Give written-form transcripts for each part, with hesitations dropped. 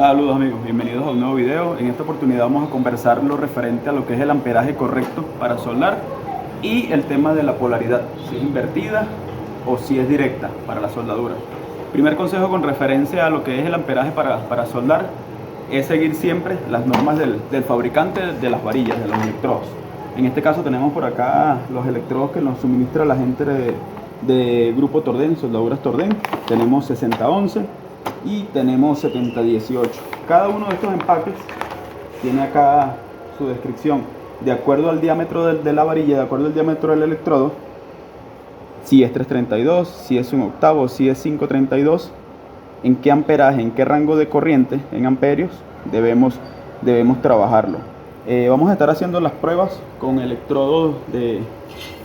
Saludos amigos, bienvenidos a un nuevo video. En esta oportunidad vamos a conversar lo referente a lo que es el amperaje correcto para soldar y el tema de la polaridad, si es invertida o si es directa para la soldadura. Primer consejo con referencia a lo que es el amperaje para soldar es seguir siempre las normas del fabricante de las varillas, de los electrodos. En este caso tenemos por acá los electrodos que nos suministra la gente de Grupo Tordén, Soldaduras Tordén. Tenemos 6011 y tenemos 7018. Cada uno de estos empaques tiene acá su descripción de acuerdo al diámetro de la varilla, de acuerdo al diámetro del electrodo, si es 332, si es un octavo, si es 532, en qué amperaje, en qué rango de corriente en amperios debemos trabajarlo. Vamos a estar haciendo las pruebas con electrodos de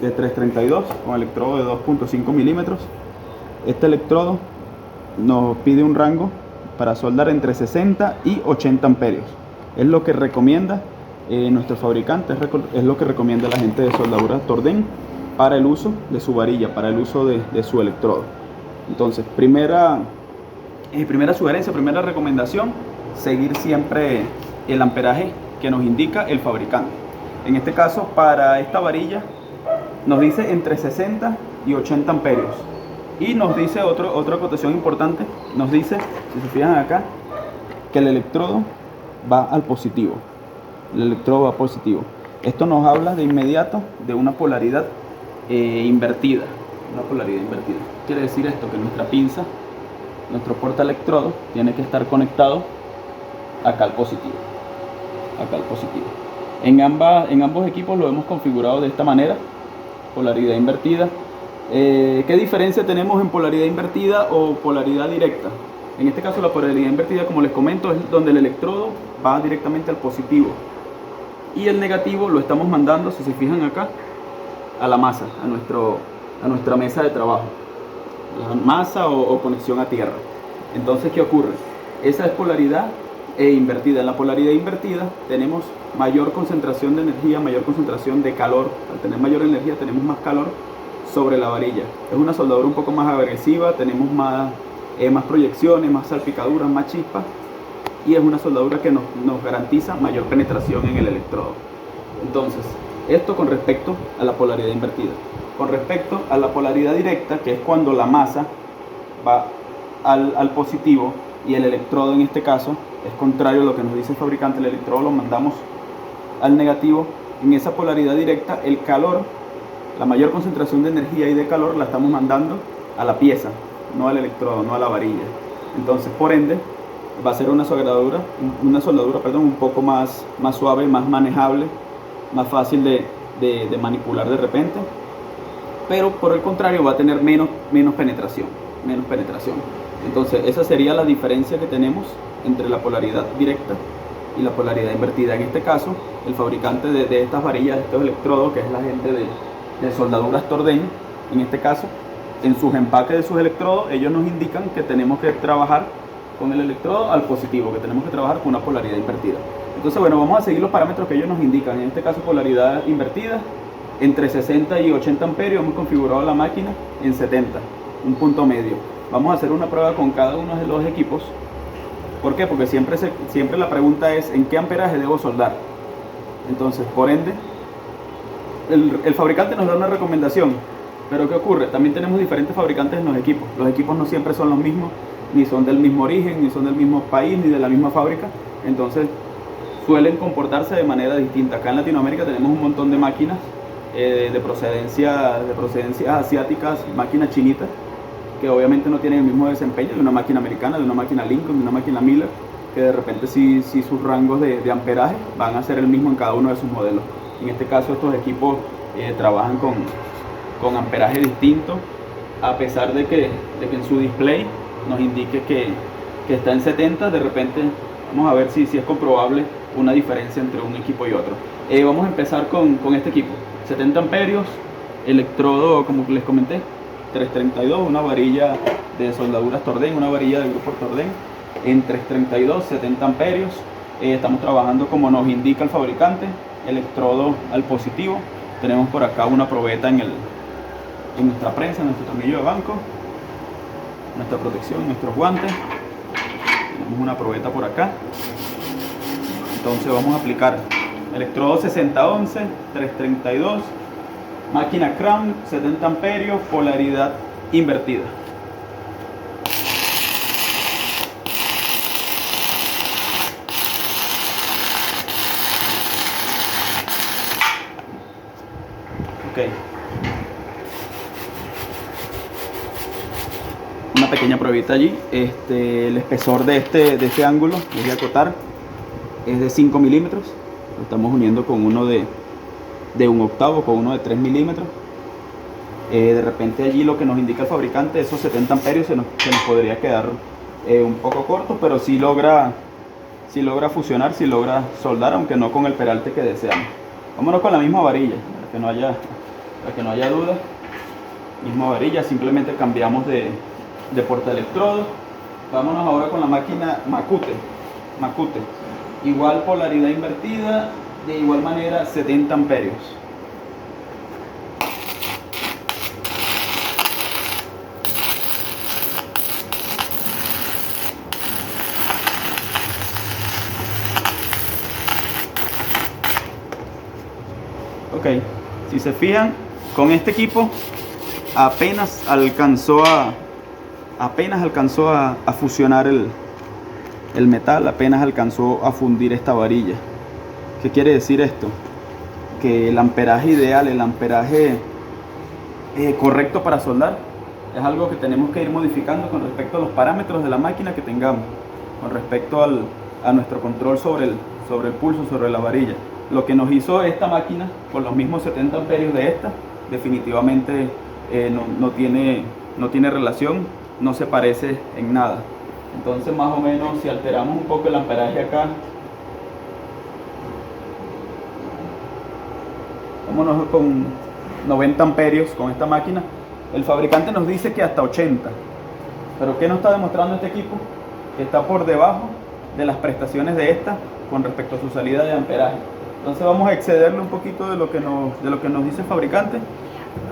332, con electrodo de 2.5 milímetros. Este electrodo nos pide un rango para soldar entre 60 y 80 amperios. Es lo que recomienda nuestro fabricante, es lo que recomienda la gente de Soldaduras Tordén para el uso de su varilla, para el uso de su electrodo. Entonces, primera sugerencia, primera recomendación, seguir siempre el amperaje que nos indica el fabricante. En este caso, para esta varilla nos dice entre 60 y 80 amperios. Y nos dice otra acotación importante, nos dice, si se fijan acá, que el electrodo va al positivo. El electrodo va positivo. Esto nos habla de inmediato de una polaridad invertida. Una polaridad invertida. Quiere decir esto, que nuestra pinza, nuestro portaelectrodo, tiene que estar conectado acá al positivo. Acá al positivo. En ambos equipos lo hemos configurado de esta manera, polaridad invertida. ¿Qué diferencia tenemos en polaridad invertida o polaridad directa? En este caso la polaridad invertida, como les comento, es donde el electrodo va directamente al positivo y el negativo lo estamos mandando, si se fijan acá, a la masa, a nuestra mesa de trabajo, la masa o conexión a tierra. Entonces, ¿qué ocurre? Esa es polaridad invertida. En la polaridad invertida tenemos mayor concentración de energía, mayor concentración de calor. Al tener mayor energía tenemos más calor sobre la varilla. Es una soldadura un poco más agresiva, tenemos más proyecciones, más salpicaduras, más chispas, y es una soldadura que nos garantiza mayor penetración en el electrodo. Entonces, esto con respecto a la polaridad invertida. Con respecto a la polaridad directa, que es cuando la masa va al positivo y el electrodo en este caso es contrario a lo que nos dice el fabricante, el electrodo lo mandamos al negativo. En esa polaridad directa, el calor, la mayor concentración de energía y de calor la estamos mandando a la pieza, no al electrodo, no a la varilla. Entonces, por ende, va a ser una soldadura un poco más suave, más manejable, más fácil de manipular de repente, pero por el contrario va a tener menos penetración. Entonces, esa sería la diferencia que tenemos entre la polaridad directa y la polaridad invertida. En este caso, el fabricante de estas varillas, de estos electrodos, que es la gente de Soldaduras Tordén, en este caso, en sus empaques de sus electrodos, ellos nos indican que tenemos que trabajar con el electrodo al positivo, que tenemos que trabajar con una polaridad invertida. Entonces, bueno, vamos a seguir los parámetros que ellos nos indican. En este caso, polaridad invertida, entre 60 y 80 amperios, hemos configurado la máquina en 70, un punto medio. Vamos a hacer una prueba con cada uno de los equipos. ¿Por qué? Porque siempre la pregunta es ¿en qué amperaje debo soldar? Entonces, por ende, el fabricante nos da una recomendación, pero ¿qué ocurre? También tenemos diferentes fabricantes en los equipos. Los equipos no siempre son los mismos, ni son del mismo origen, ni son del mismo país, ni de la misma fábrica. Entonces, suelen comportarse de manera distinta. Acá en Latinoamérica tenemos un montón de máquinas de procedencias asiáticas, máquinas chinitas, que obviamente no tienen el mismo desempeño de una máquina americana, de una máquina Lincoln, de una máquina Miller, que de repente sí sus rangos de amperaje van a ser el mismo en cada uno de sus modelos. En este caso, estos equipos trabajan con amperaje distinto, a pesar de que en su display nos indique que está en 70. De repente vamos a ver si es comprobable una diferencia entre un equipo y otro. Vamos a empezar con este equipo, 70 amperios, electrodo, como les comenté, 332, una varilla de Soldaduras Tordén, una varilla del Grupo Tordén, en 332, 70 amperios. Estamos trabajando como nos indica el fabricante, electrodo al positivo. Tenemos por acá una probeta en nuestra prensa, en nuestro tornillo de banco, nuestra protección, nuestros guantes. tenemos una probeta por acá. Entonces vamos a aplicar electrodo 6011, 332, máquina Crown, 70 amperios, polaridad invertida. Ok. Una pequeña pruebita allí. El espesor de este ángulo, voy a acotar, es de 5 milímetros. Lo estamos uniendo con uno de 1/8, con uno de 3 milímetros. De repente allí lo que nos indica el fabricante, esos 70 amperios se nos podría quedar un poco corto, pero sí logra fusionar, sí logra soldar, aunque no con el peralte que deseamos. Vámonos con la misma varilla, para que no haya duda. Misma varilla, simplemente cambiamos de portaelectrodo. Vámonos ahora con la máquina Makute. Igual polaridad invertida, de igual manera 70 amperios. Ok, si se fijan, con este equipo apenas alcanzó a fusionar el metal, apenas alcanzó a fundir esta varilla. ¿Qué quiere decir esto? Que el amperaje ideal, el amperaje correcto para soldar, es algo que tenemos que ir modificando con respecto a los parámetros de la máquina que tengamos, con respecto a nuestro control sobre el pulso, sobre la varilla. Lo que nos hizo esta máquina, con los mismos 70 amperios de esta, definitivamente no tiene relación, no se parece en nada. Entonces, más o menos, si alteramos un poco el amperaje acá, vámonos con 90 amperios con esta máquina. El fabricante nos dice que hasta 80, pero ¿qué nos está demostrando este equipo? Que está por debajo de las prestaciones de esta con respecto a su salida de amperaje. Entonces vamos a excederle un poquito de lo que nos dice el fabricante,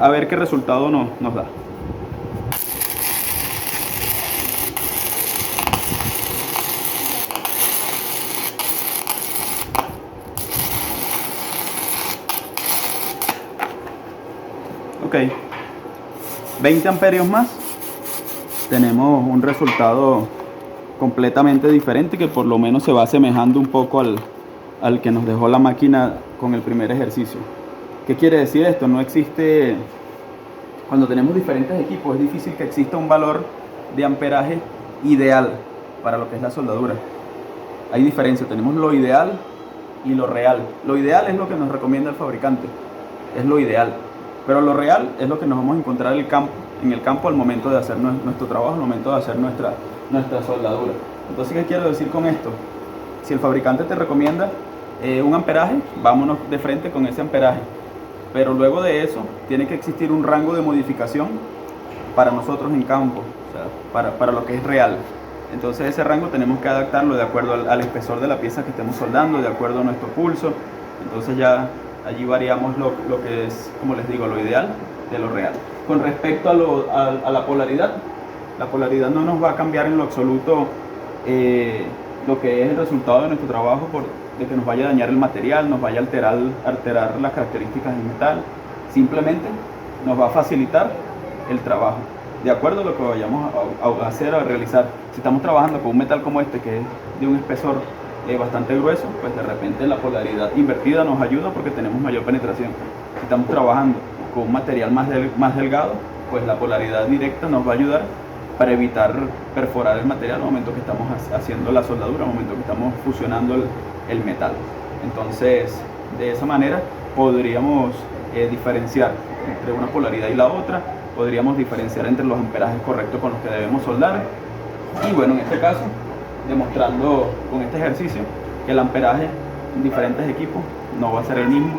a ver qué resultado nos da. Ok, 20 amperios más, tenemos un resultado completamente diferente, que por lo menos se va asemejando un poco al que nos dejó la máquina con el primer ejercicio. ¿Qué quiere decir esto? No existe, cuando tenemos diferentes equipos, es difícil que exista un valor de amperaje ideal para lo que es la soldadura. Hay diferencia, tenemos lo ideal y lo real. Lo ideal es lo que nos recomienda el fabricante, es lo ideal. Pero lo real es lo que nos vamos a encontrar en el campo al momento de hacer nuestro trabajo, al momento de hacer nuestra soldadura. Entonces, ¿qué quiero decir con esto? Si el fabricante te recomienda un amperaje, vámonos de frente con ese amperaje. Pero luego de eso, tiene que existir un rango de modificación para nosotros en campo, o sea, para lo que es real. Entonces, ese rango tenemos que adaptarlo de acuerdo al espesor de la pieza que estemos soldando, de acuerdo a nuestro pulso. Entonces, ya allí variamos lo que es, como les digo, lo ideal de lo real. Con respecto a la polaridad no nos va a cambiar en lo absoluto lo que es el resultado de nuestro trabajo, de que nos vaya a dañar el material, nos vaya a alterar las características del metal. Simplemente nos va a facilitar el trabajo, de acuerdo a lo que vayamos a hacer, a realizar. Si estamos trabajando con un metal como este, que es de un espesor bastante grueso, pues de repente la polaridad invertida nos ayuda porque tenemos mayor penetración. Si estamos trabajando con un material más delgado, pues la polaridad directa nos va a ayudar para evitar perforar el material al momento que estamos haciendo la soldadura, al momento que estamos fusionando el metal. Entonces, de esa manera podríamos diferenciar entre una polaridad y la otra, podríamos diferenciar entre los amperajes correctos con los que debemos soldar. Y bueno, en este caso, demostrando con este ejercicio que el amperaje en diferentes equipos no va a ser el mismo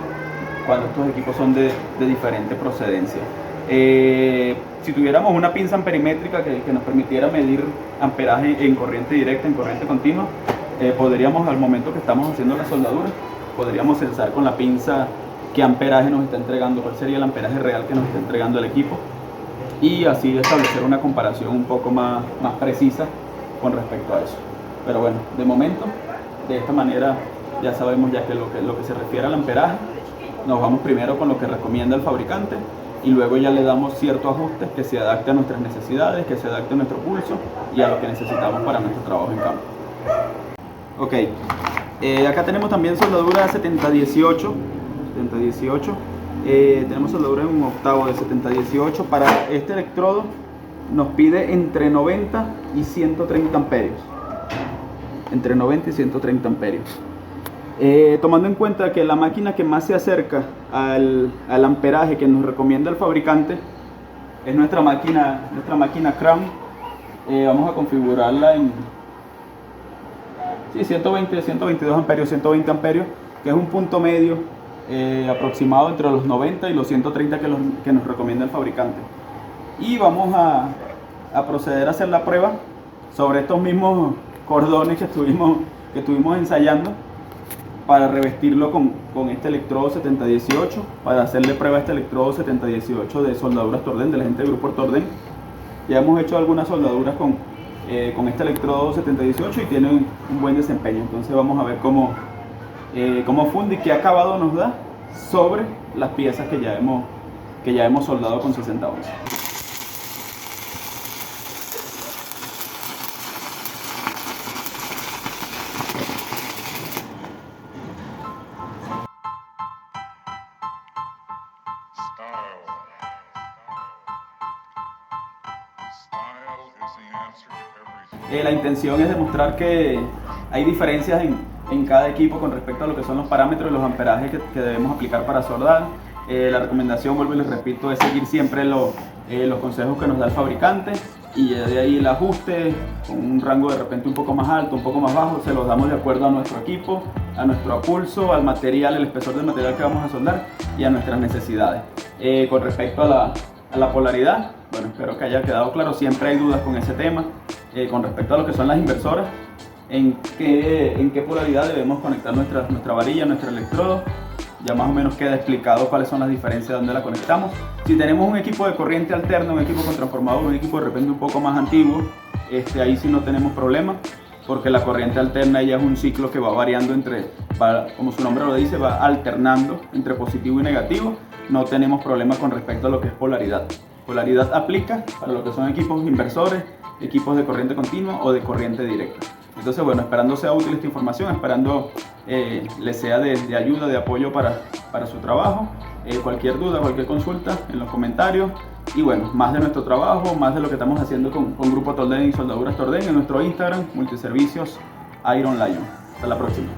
cuando estos equipos son de diferente procedencia. Si tuviéramos una pinza amperimétrica que nos permitiera medir amperaje en corriente directa, en corriente continua, podríamos, al momento que estamos haciendo la soldadura, podríamos censar con la pinza qué amperaje nos está entregando, cuál sería el amperaje real que nos está entregando el equipo, y así establecer una comparación un poco más precisa con respecto a eso. Pero bueno, de momento, de esta manera ya sabemos ya que lo que se refiere al amperaje, nos vamos primero con lo que recomienda el fabricante y luego ya le damos ciertos ajustes que se adapten a nuestras necesidades, que se adapten a nuestro pulso y a lo que necesitamos para nuestro trabajo en campo. Ok, acá tenemos también soldadura 7018. Tenemos soldadura en un octavo de 7018. Para este electrodo nos pide entre 90 y 130 amperios. Entre 90 y 130 amperios. Tomando en cuenta que la máquina que más se acerca al amperaje que nos recomienda el fabricante es nuestra máquina Crown. Vamos a configurarla en 122 amperios, 120 amperios, que es un punto medio aproximado entre los 90 y los 130 que nos recomienda el fabricante. Y vamos a proceder a hacer la prueba sobre estos mismos cordones que estuvimos ensayando, para revestirlo con este electrodo 7018, para hacerle prueba a este electrodo 7018 de soldaduras Torden, de la gente del grupo Torden. Ya hemos hecho algunas soldaduras con este electrodo 7018 y tiene un buen desempeño. Entonces vamos a ver cómo funde y qué acabado nos da sobre las piezas que ya hemos soldado con 60 onzas. La intención es demostrar que hay diferencias en cada equipo con respecto a lo que son los parámetros y los amperajes que debemos aplicar para soldar. La recomendación, vuelvo y les repito, es seguir siempre los consejos que nos da el fabricante, y de ahí el ajuste con un rango de repente un poco más alto, un poco más bajo, se los damos de acuerdo a nuestro equipo, a nuestro pulso, al material, el espesor del material que vamos a soldar y a nuestras necesidades. Con respecto a la polaridad, bueno, espero que haya quedado claro. Siempre hay dudas con ese tema. Con respecto a lo que son las inversoras, en qué polaridad debemos conectar nuestra varilla, nuestro electrodo. Ya más o menos queda explicado cuáles son las diferencias, donde la conectamos. Si tenemos un equipo de corriente alterna, un equipo con transformador, un equipo de repente un poco más antiguo, ahí sí no tenemos problema, porque la corriente alterna ya es un ciclo que va variando como su nombre lo dice, va alternando entre positivo y negativo. No tenemos problema con respecto a lo que es polaridad. Polaridad aplica para lo que son equipos inversores, equipos de corriente continua o de corriente directa. Entonces, bueno, esperando sea útil esta información, esperando les sea de ayuda, de apoyo para su trabajo. Cualquier duda, cualquier consulta en los comentarios. Y bueno, más de nuestro trabajo, más de lo que estamos haciendo con Grupo Torden y Soldaduras Torden en nuestro Instagram, Multiservicios Iron Lion. Hasta la próxima.